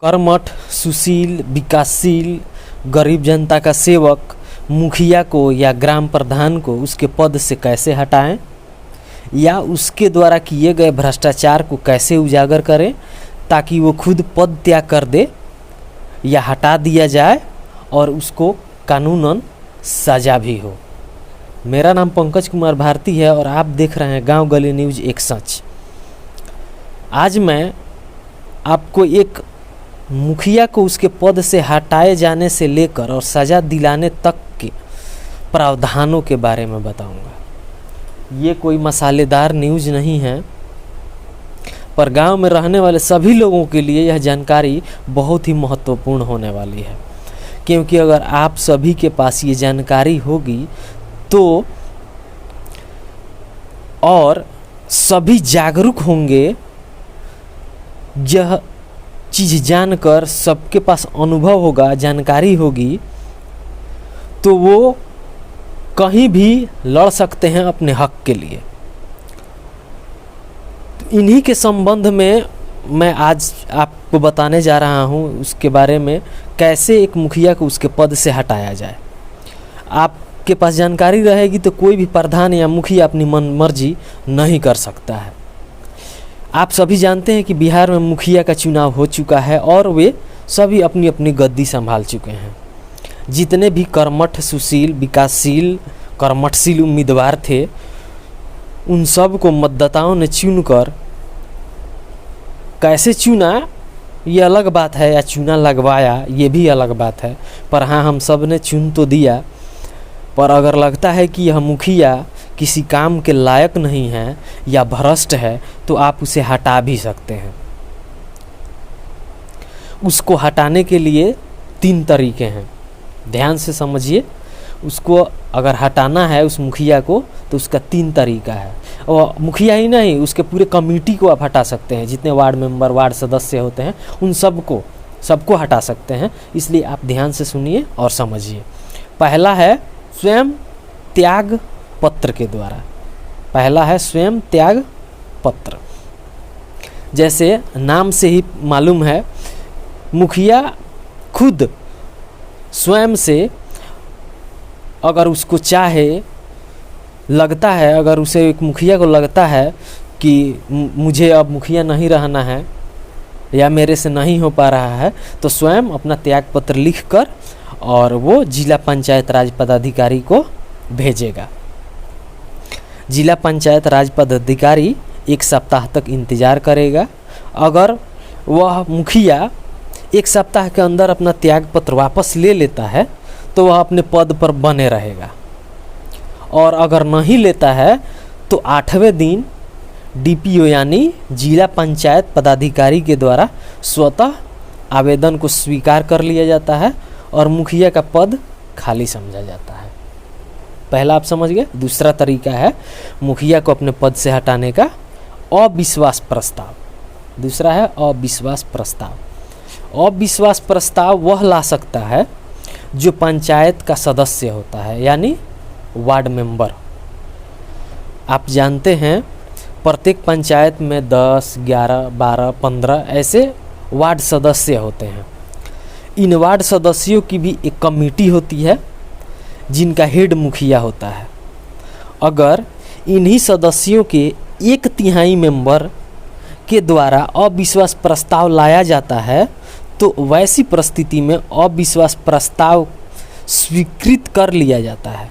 कर्मठ, सुशील, विकासशील, गरीब जनता का सेवक मुखिया को या ग्राम प्रधान को उसके पद से कैसे हटाएं या उसके द्वारा किए गए भ्रष्टाचार को कैसे उजागर करें ताकि वो खुद पद त्याग कर दे या हटा दिया जाए और उसको कानूनन सजा भी हो। मेरा नाम पंकज कुमार भारती है और आप देख रहे हैं गांव गली न्यूज़ एक सच। आज मैं आपको एक मुखिया को उसके पद से हटाए जाने से लेकर और सज़ा दिलाने तक के प्रावधानों के बारे में बताऊंगा। ये कोई मसालेदार न्यूज़ नहीं है, पर गांव में रहने वाले सभी लोगों के लिए यह जानकारी बहुत ही महत्वपूर्ण होने वाली है, क्योंकि अगर आप सभी के पास ये जानकारी होगी तो और सभी जागरूक होंगे, यह चीज़ जानकर सबके पास अनुभव होगा, जानकारी होगी, तो वो कहीं भी लड़ सकते हैं अपने हक के लिए। तो इन्हीं के संबंध में मैं आज आपको बताने जा रहा हूँ उसके बारे में, कैसे एक मुखिया को उसके पद से हटाया जाए। आपके पास जानकारी रहेगी तो कोई भी प्रधान या मुखिया अपनी मन मर्जी नहीं कर सकता है। आप सभी जानते हैं कि बिहार में मुखिया का चुनाव हो चुका है और वे सभी अपनी अपनी गद्दी संभाल चुके हैं। जितने भी कर्मठ, सुशील, विकासशील, कर्मठशील उम्मीदवार थे, उन सब को मतदाताओं ने चुनकर, कैसे चुना ये अलग बात है, या चुना लगवाया ये भी अलग बात है, पर हाँ, हम सब ने चुन तो दिया। पर अगर लगता है कि यह मुखिया किसी काम के लायक नहीं है या भ्रष्ट है तो आप उसे हटा भी सकते हैं। उसको हटाने के लिए 3 तरीके हैं, ध्यान से समझिए। उसको अगर हटाना है उस मुखिया को तो उसका 3 तरीका है। और मुखिया ही नहीं, उसके पूरे कमेटी को आप हटा सकते हैं। जितने वार्ड मेंबर, वार्ड सदस्य होते हैं उन सबको हटा सकते हैं। इसलिए आप ध्यान से सुनिए और समझिए। पहला है स्वयं त्याग पत्र के द्वारा। पहला है स्वयं त्याग पत्र। जैसे नाम से ही मालूम है, मुखिया खुद स्वयं से, अगर उसको चाहे, लगता है, अगर उसे एक मुखिया को लगता है कि मुझे अब मुखिया नहीं रहना है या मेरे से नहीं हो पा रहा है, तो स्वयं अपना त्याग पत्र लिखकर और वो जिला पंचायत राज पदाधिकारी को भेजेगा। जिला पंचायत राज पदाधिकारी 1 सप्ताह तक इंतज़ार करेगा। अगर वह मुखिया 1 सप्ताह के अंदर अपना त्याग पत्र वापस ले लेता है तो वह अपने पद पर बने रहेगा, और अगर नहीं लेता है तो 8वें दिन डीपीओ यानी जिला पंचायत पदाधिकारी के द्वारा स्वतः आवेदन को स्वीकार कर लिया जाता है और मुखिया का पद खाली समझा जाता है। पहला आप समझ गए। दूसरा तरीका है मुखिया को अपने पद से हटाने का अविश्वास प्रस्ताव। दूसरा है अविश्वास प्रस्ताव। अविश्वास प्रस्ताव वह ला सकता है जो पंचायत का सदस्य होता है, यानी वार्ड मेंबर। आप जानते हैं प्रत्येक पंचायत में 10, 11, 12, 15 ऐसे वार्ड सदस्य होते हैं। इन वार्ड सदस्यों की भी एक कमेटी होती है जिनका हेड मुखिया होता है। अगर इन्हीं सदस्यों के 1/3 मेंबर के द्वारा अविश्वास प्रस्ताव लाया जाता है तो वैसी परिस्थिति में अविश्वास प्रस्ताव स्वीकृत कर लिया जाता है।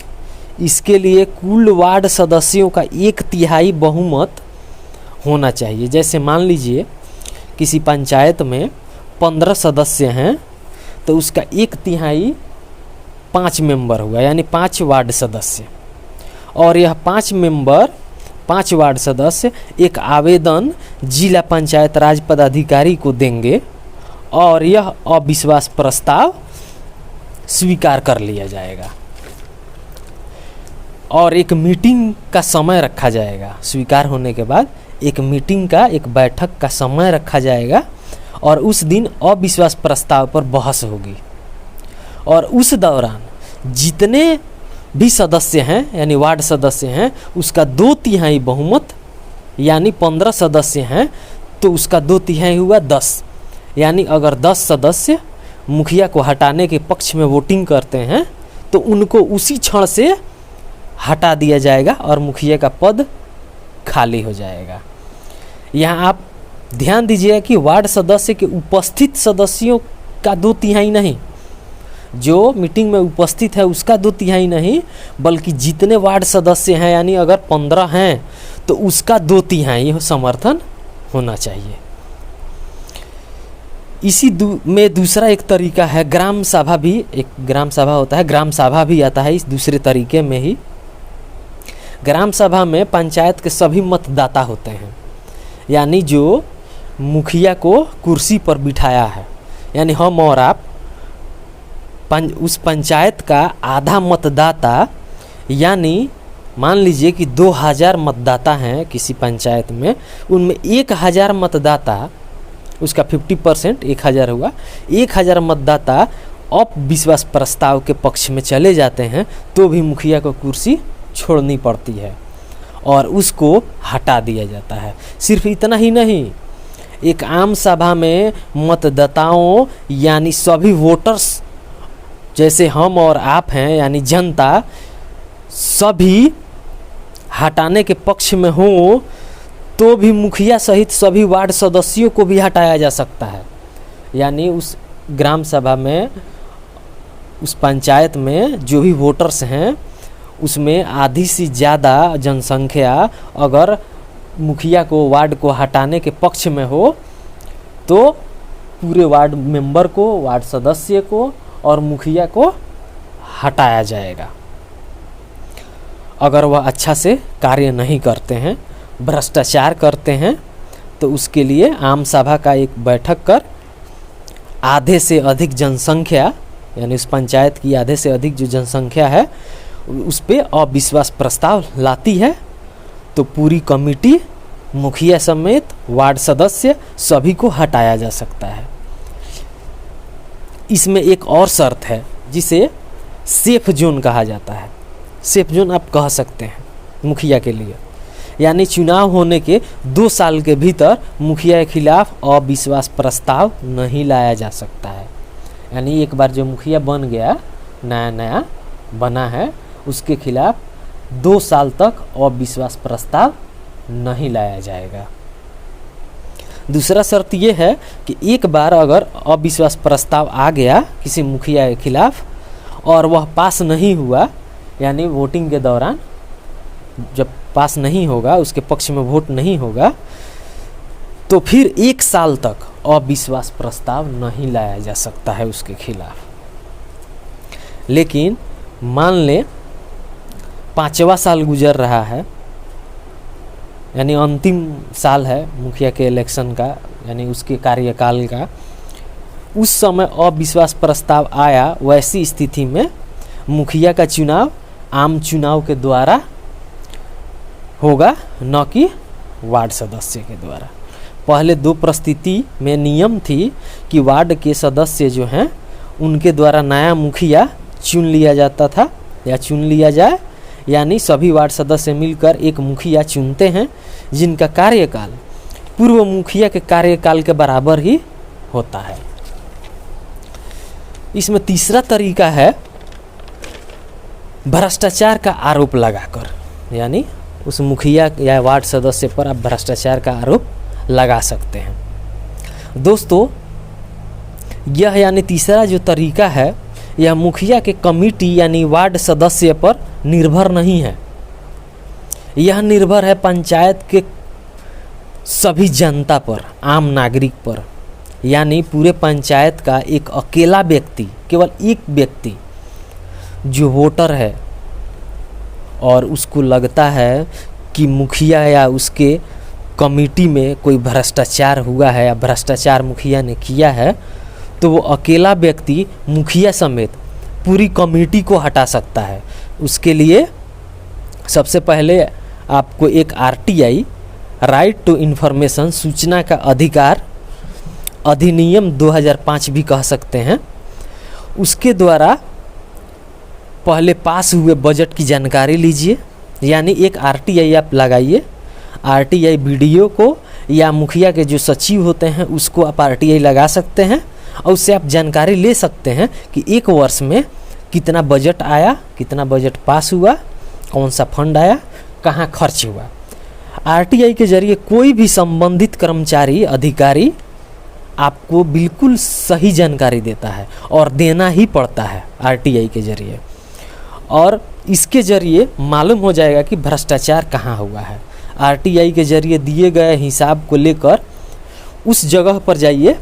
इसके लिए कुल वार्ड सदस्यों का 1/3 बहुमत होना चाहिए। जैसे मान लीजिए किसी पंचायत में 15 सदस्य हैं तो उसका 1/3 5 मेंबर हुआ, यानी 5 वार्ड सदस्य। और यह 5 मेंबर, 5 वार्ड सदस्य एक आवेदन जिला पंचायत राज पदाधिकारी को देंगे और यह अविश्वास प्रस्ताव स्वीकार कर लिया जाएगा और एक मीटिंग का समय रखा जाएगा। स्वीकार होने के बाद एक मीटिंग का, एक बैठक का समय रखा जाएगा और उस दिन अविश्वास प्रस्ताव पर बहस होगी। और उस दौरान जितने भी सदस्य हैं, यानी वार्ड सदस्य हैं, उसका 2/3 बहुमत, यानी 15 सदस्य हैं तो उसका 2/3 हुआ 10, यानी अगर 10 सदस्य मुखिया को हटाने के पक्ष में वोटिंग करते हैं तो उनको उसी क्षण से हटा दिया जाएगा और मुखिया का पद खाली हो जाएगा। यहाँ आप ध्यान दीजिएगा कि वार्ड सदस्य के उपस्थित सदस्यों का 2/3 नहीं, जो मीटिंग में उपस्थित है उसका 2/3 नहीं, बल्कि जितने वार्ड सदस्य हैं यानी अगर 15 हैं तो उसका 2/3 समर्थन होना चाहिए। इसी में दूसरा एक तरीका है ग्राम सभा भी, एक ग्राम सभा होता है, ग्राम सभा भी आता है इस दूसरे तरीके में ही। ग्राम सभा में पंचायत के सभी मतदाता होते हैं, यानी जो मुखिया को कुर्सी पर बिठाया है, यानी हम और आप उस पंचायत का आधा मतदाता, यानी मान लीजिए कि 2000 मतदाता हैं किसी पंचायत में, उनमें 1000 मतदाता, उसका 50% 1000 हुआ, 1000 मतदाता अविश्वास प्रस्ताव के पक्ष में चले जाते हैं तो भी मुखिया को कुर्सी छोड़नी पड़ती है और उसको हटा दिया जाता है। सिर्फ इतना ही नहीं, एक आम सभा में मतदाताओं यानी सभी वोटर्स जैसे हम और आप हैं यानी जनता, सभी हटाने के पक्ष में हो तो भी मुखिया सहित सभी वार्ड सदस्यों को भी हटाया जा सकता है। यानी उस ग्राम सभा में, उस पंचायत में जो भी वोटर्स हैं उसमें आधी से ज़्यादा जनसंख्या अगर मुखिया को, वार्ड को हटाने के पक्ष में हो तो पूरे वार्ड मेंबर को, वार्ड सदस्य को और मुखिया को हटाया जाएगा। अगर वह अच्छा से कार्य नहीं करते हैं, भ्रष्टाचार करते हैं, तो उसके लिए आम सभा का एक बैठक कर आधे से अधिक जनसंख्या, यानी उस पंचायत की आधे से अधिक जो जनसंख्या है उस पे अविश्वास प्रस्ताव लाती है तो पूरी कमेटी, मुखिया समेत वार्ड सदस्य सभी को हटाया जा सकता है। इसमें एक और शर्त है जिसे सेफ जोन कहा जाता है। सेफ जोन आप कह सकते हैं मुखिया के लिए, यानी चुनाव होने के 2 साल के भीतर मुखिया के खिलाफ अविश्वास प्रस्ताव नहीं लाया जा सकता है। यानी एक बार जो मुखिया बन गया, नया बना है, उसके खिलाफ 2 साल तक अविश्वास प्रस्ताव नहीं लाया जाएगा। दूसरा शर्त ये है कि एक बार अगर अविश्वास प्रस्ताव आ गया किसी मुखिया के खिलाफ और वह पास नहीं हुआ, यानी वोटिंग के दौरान जब पास नहीं होगा, उसके पक्ष में वोट नहीं होगा, तो फिर 1 साल तक अविश्वास प्रस्ताव नहीं लाया जा सकता है उसके खिलाफ। लेकिन मान ले 5वां साल गुजर रहा है, यानी अंतिम साल है मुखिया के इलेक्शन का, यानी उसके कार्यकाल का, उस समय अविश्वास प्रस्ताव आया, वैसी स्थिति में मुखिया का चुनाव आम चुनाव के द्वारा होगा, न कि वार्ड सदस्य के द्वारा। पहले 2 परिस्थिति में नियम थी कि वार्ड के सदस्य जो हैं उनके द्वारा नया मुखिया चुन लिया जाता था या चुन लिया जाए, यानी सभी वार्ड सदस्य मिलकर एक मुखिया चुनते हैं जिनका कार्यकाल पूर्व मुखिया के कार्यकाल के बराबर ही होता है। इसमें तीसरा तरीका है भ्रष्टाचार का आरोप लगाकर, यानी उस मुखिया या वार्ड सदस्य पर आप भ्रष्टाचार का आरोप लगा सकते हैं। दोस्तों, यह यानी तीसरा जो तरीका है, यह मुखिया के कमेटी यानी वार्ड सदस्य पर निर्भर नहीं है। यह निर्भर है पंचायत के सभी जनता पर, आम नागरिक पर, यानी पूरे पंचायत का एक अकेला व्यक्ति, केवल एक व्यक्ति जो वोटर है और उसको लगता है कि मुखिया या उसके कमेटी में कोई भ्रष्टाचार हुआ है या भ्रष्टाचार मुखिया ने किया है, तो वो अकेला व्यक्ति मुखिया समेत पूरी कमेटी को हटा सकता है। उसके लिए सबसे पहले आपको एक RTI, राइट टू इन्फॉर्मेशन, सूचना का अधिकार अधिनियम 2005 भी कह सकते हैं, उसके द्वारा पहले पास हुए बजट की जानकारी लीजिए। यानी एक RTI आप लगाइए, RTI वीडियो को या मुखिया के जो सचिव होते हैं उसको आप RTI लगा सकते हैं और उससे आप जानकारी ले सकते हैं कि एक वर्ष में कितना बजट आया, कितना बजट पास हुआ, कौन सा फंड आया, कहाँ खर्च हुआ। RTI के जरिए कोई भी संबंधित कर्मचारी अधिकारी आपको बिल्कुल सही जानकारी देता है और देना ही पड़ता है RTI के जरिए, और इसके जरिए मालूम हो जाएगा कि भ्रष्टाचार कहाँ हुआ है। RTI के जरिए दिए गए हिसाब को लेकर उस जगह पर जाइए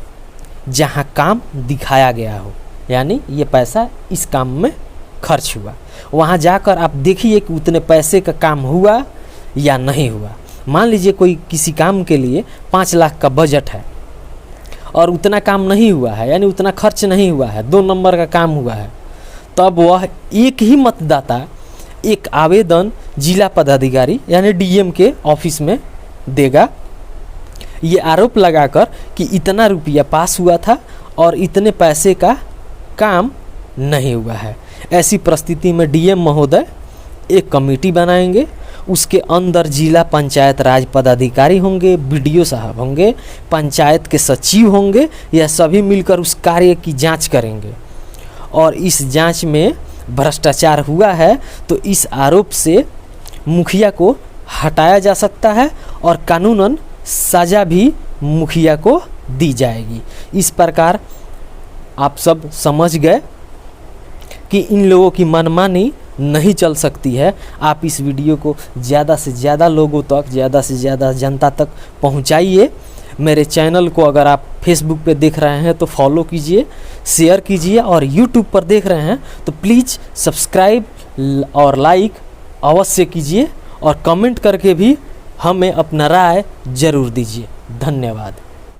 जहाँ काम दिखाया गया हो, यानी ये पैसा इस काम में खर्च हुआ, वहाँ जाकर आप देखिए कि उतने पैसे का काम हुआ या नहीं हुआ। मान लीजिए कोई किसी काम के लिए 5 लाख का बजट है और उतना काम नहीं हुआ है, यानी उतना खर्च नहीं हुआ है, 2 नंबर का काम हुआ है, तब वह एक ही मतदाता एक आवेदन जिला पदाधिकारी यानी DM के ऑफिस में देगा, ये आरोप लगाकर कि इतना रुपया पास हुआ था और इतने पैसे का काम नहीं हुआ है। ऐसी परिस्थिति में DM महोदय एक कमेटी बनाएंगे, उसके अंदर जिला पंचायत राज पदाधिकारी होंगे, BDO साहब होंगे, पंचायत के सचिव होंगे, यह सभी मिलकर उस कार्य की जांच करेंगे और इस जांच में भ्रष्टाचार हुआ है तो इस आरोप से मुखिया को हटाया जा सकता है और कानूनन सज़ा भी मुखिया को दी जाएगी। इस प्रकार आप सब समझ गए कि इन लोगों की मनमानी नहीं चल सकती है। आप इस वीडियो को ज़्यादा से ज़्यादा लोगों तक, ज़्यादा से ज़्यादा जनता तक पहुंचाइए। मेरे चैनल को अगर आप फेसबुक पे देख रहे हैं तो फॉलो कीजिए, शेयर कीजिए, और यूट्यूब पर देख रहे हैं तो प्लीज़ सब्सक्राइब और लाइक अवश्य कीजिए और कमेंट करके भी हमें अपना राय ज़रूर दीजिए। धन्यवाद।